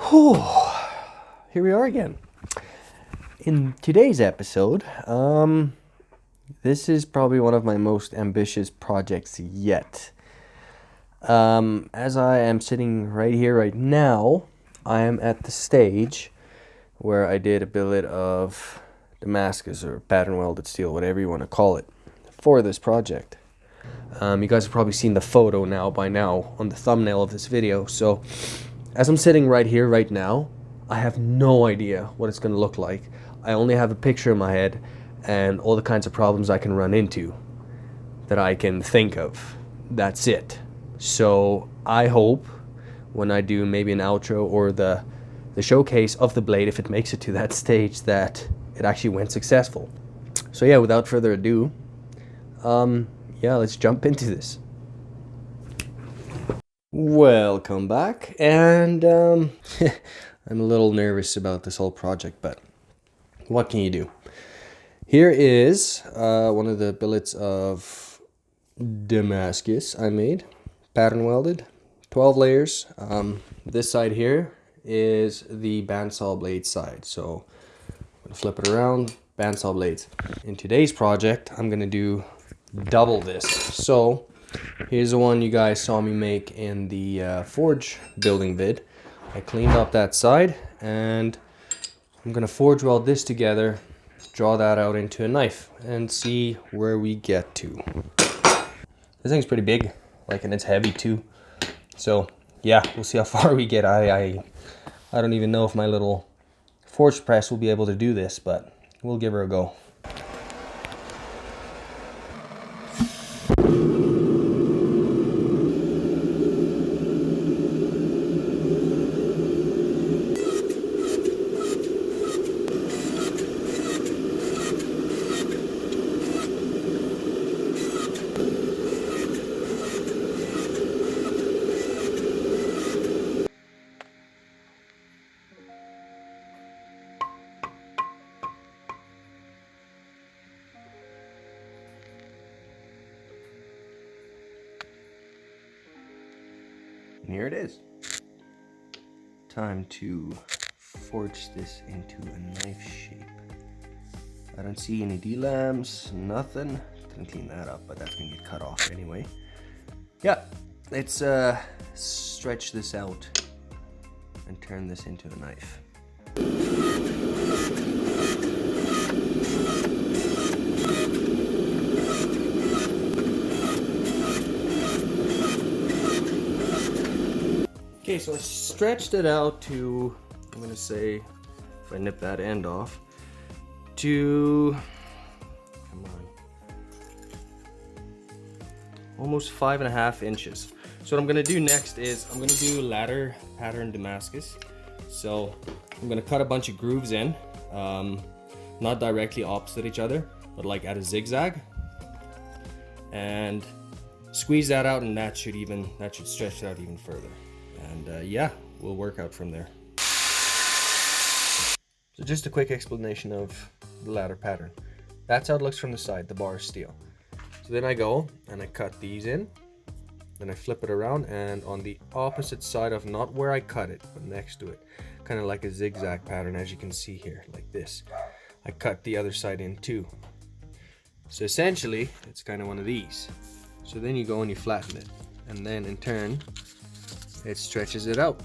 Whew. Here we are again. In today's episode, this is probably one of my most ambitious projects yet. As I am sitting right here right now, I am at the stage where I did a billet of Damascus or pattern welded steel, whatever you want to call it, for this project. You guys have probably seen the photo by now on the thumbnail of this video. So as I'm sitting right here right now, I have no idea what it's going to look like. I only have a picture in my head and all the kinds of problems I can run into that I can think of. That's it. So I hope when I do maybe an outro or the showcase of the blade, if it makes it to that stage, that it actually went successful. So yeah, without further ado, let's jump into this. Welcome back, and I'm a little nervous about this whole project, but what can you do? Here is one of the billets of Damascus I made, pattern welded, 12 layers. This side here is the bandsaw blade side, so I'm gonna flip it around, bandsaw blades. In today's project, I'm gonna do double this. So here's the one you guys saw me make in the forge building vid. I cleaned up that side and I'm gonna forge weld this together, draw that out into a knife and see where we get to. This thing's pretty big, and it's heavy too. So yeah, we'll see how far we get. I don't even know if my little forge press will be able to do this, but we'll give her a go. And here it is. Time to forge this into a knife shape. I don't see any D-lams, nothing. Didn't clean that up, but that's gonna get cut off anyway. Yeah, let's stretch this out and turn this into a knife. Okay, so I stretched it out to, I'm gonna say, if I nip that end off, to, come on, almost 5.5 inches. So what I'm gonna do next is I'm gonna do ladder pattern Damascus. So I'm gonna cut a bunch of grooves in, not directly opposite each other, but like at a zigzag, and squeeze that out, and that should stretch it out even further. And yeah, we'll work out from there. So just a quick explanation of the ladder pattern. That's how it looks from the side, the bar is steel. So then I go and I cut these in, then I flip it around, and on the opposite side of, not where I cut it, but next to it, kind of like a zigzag pattern, as you can see here, like this. I cut the other side in too. So essentially, it's kind of one of these. So then you go and you flatten it, and then in turn, it stretches it out.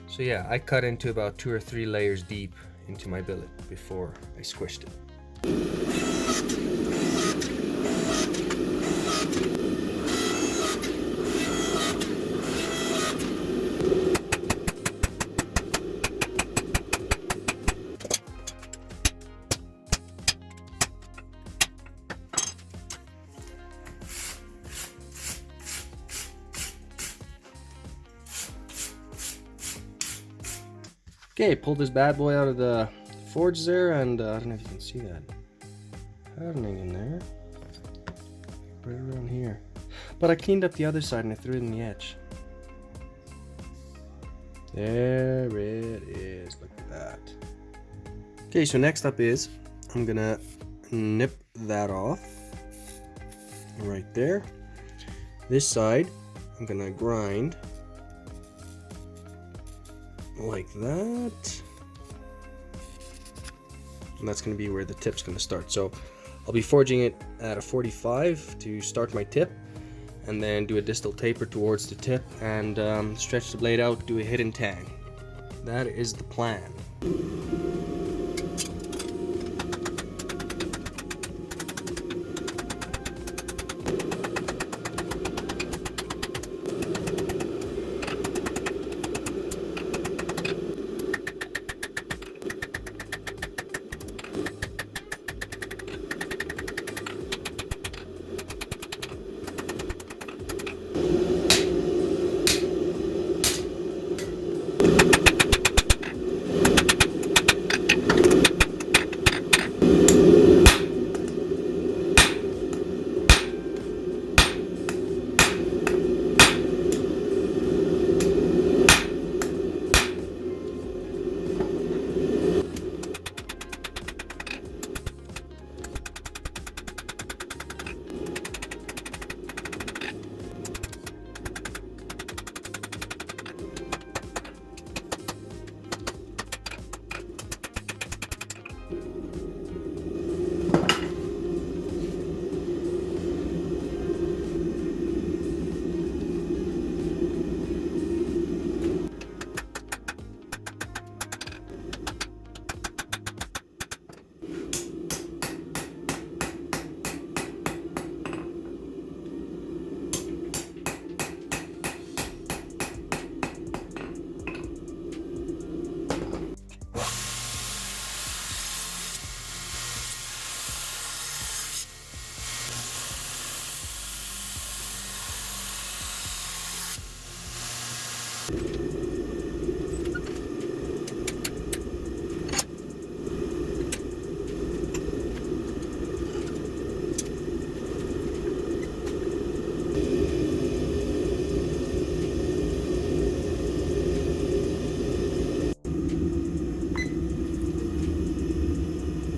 So yeah, I cut into about 2 or 3 layers deep into my billet before I squished it. Okay, pulled this bad boy out of the forge there, and I don't know if you can see that patterning in there, right around here. But I cleaned up the other side and I threw it in the edge. There it is, look at that. Okay, so next up is I'm gonna nip that off right there. This side I'm gonna grind like that. And that's going to be where the tip's going to start. So I'll be forging it at a 45 to start my tip, and then do a distal taper towards the tip, and stretch the blade out, do a hidden tang. That is the plan.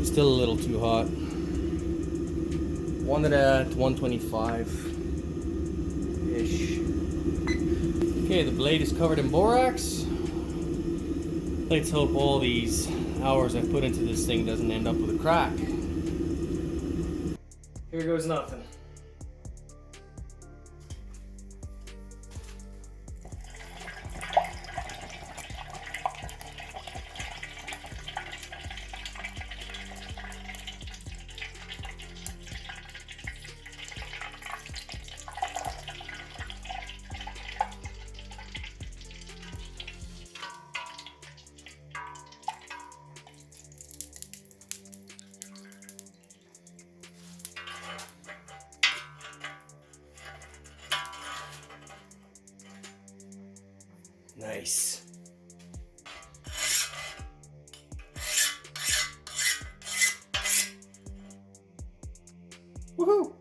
Still a little too hot. Want it at 125-ish. Okay, the blade is covered in borax. Let's hope all these hours I've put into this thing doesn't end up with a crack. Here goes nothing. Nice. Woohoo!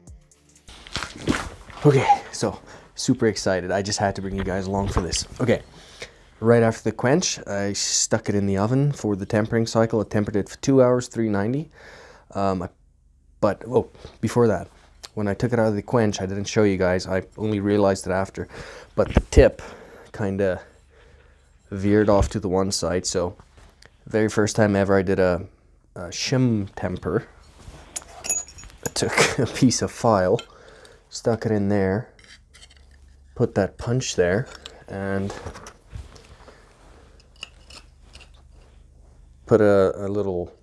Okay, so super excited. I just had to bring you guys along for this. Okay, right after the quench, I stuck it in the oven for the tempering cycle. I tempered it for 2 hours, 390. But before that, when I took it out of the quench, I didn't show you guys. I only realized it after. But the tip kind of veered off to the one side. So very first time ever I did a shim temper. I took a piece of file, stuck it in there, put that punch there, and put a little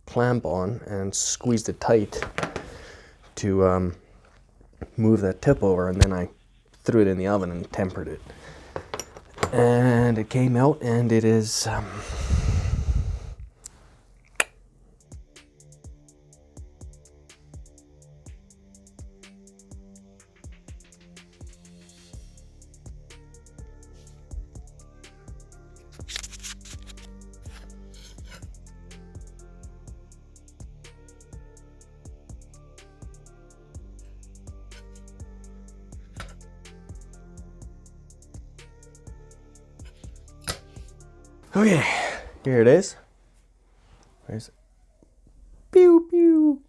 clamp on and squeezed it tight to move that tip over, and then I threw it in the oven and tempered it. And it came out, and it is okay, here it is. Where's it? Pew pew.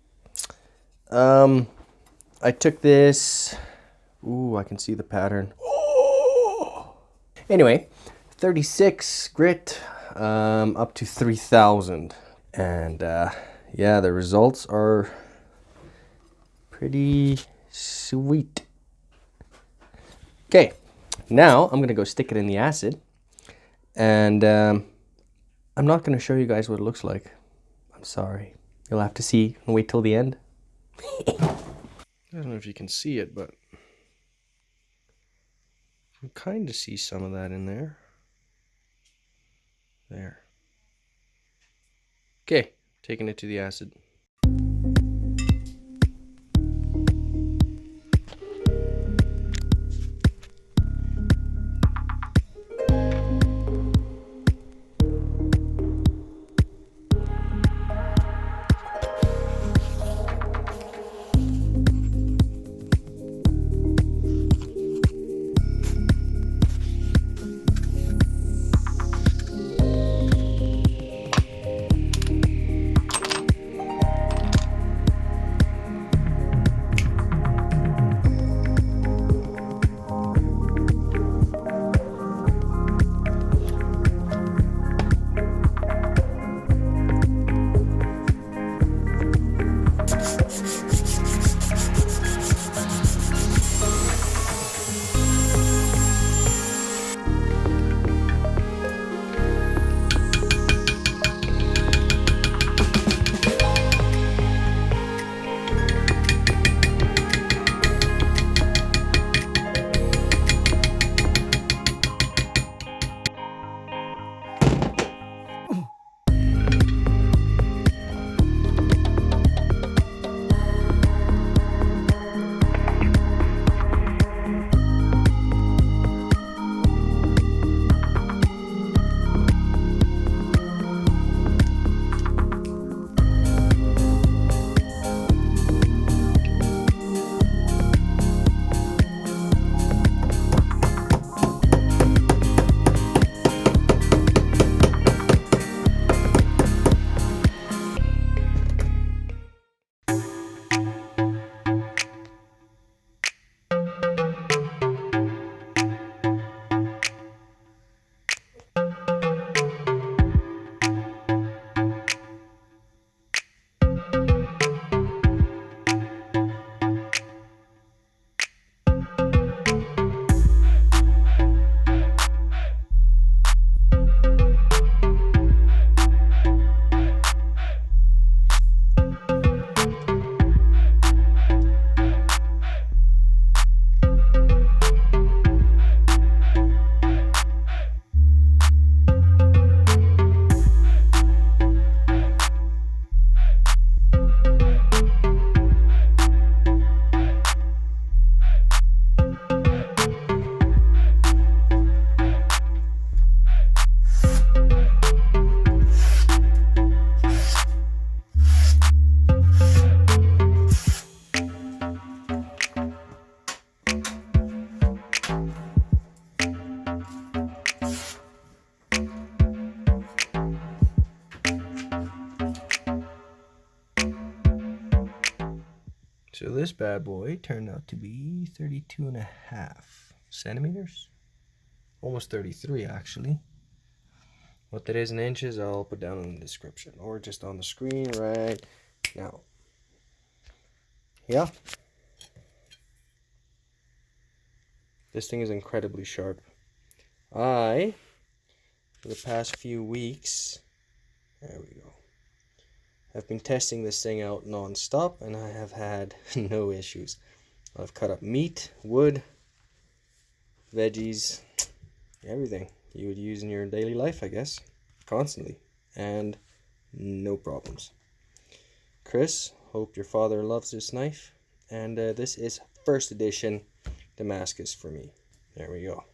I took this. Ooh, I can see the pattern. Oh! Anyway, 36 grit up to 3000. And yeah, the results are pretty sweet. Okay, now I'm gonna go stick it in the acid, and I'm not gonna show you guys what it looks like. I'm sorry. You'll have to see and wait till the end. I don't know if you can see it, but you can kind of see some of that in there. There. Okay, taking it to the acid. So this bad boy turned out to be 32.5 centimeters. Almost 33 actually. What that is in inches I'll put down in the description or just on the screen right now. Yeah. This thing is incredibly sharp. For the past few weeks, there we go, I've been testing this thing out non-stop and I have had no issues. I've cut up meat, wood, veggies, everything you would use in your daily life, I guess, constantly, and no problems. Chris, hope your father loves this knife, and this is first edition Damascus for me. There we go.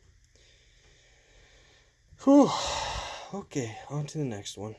Whew. Okay, on to the next one.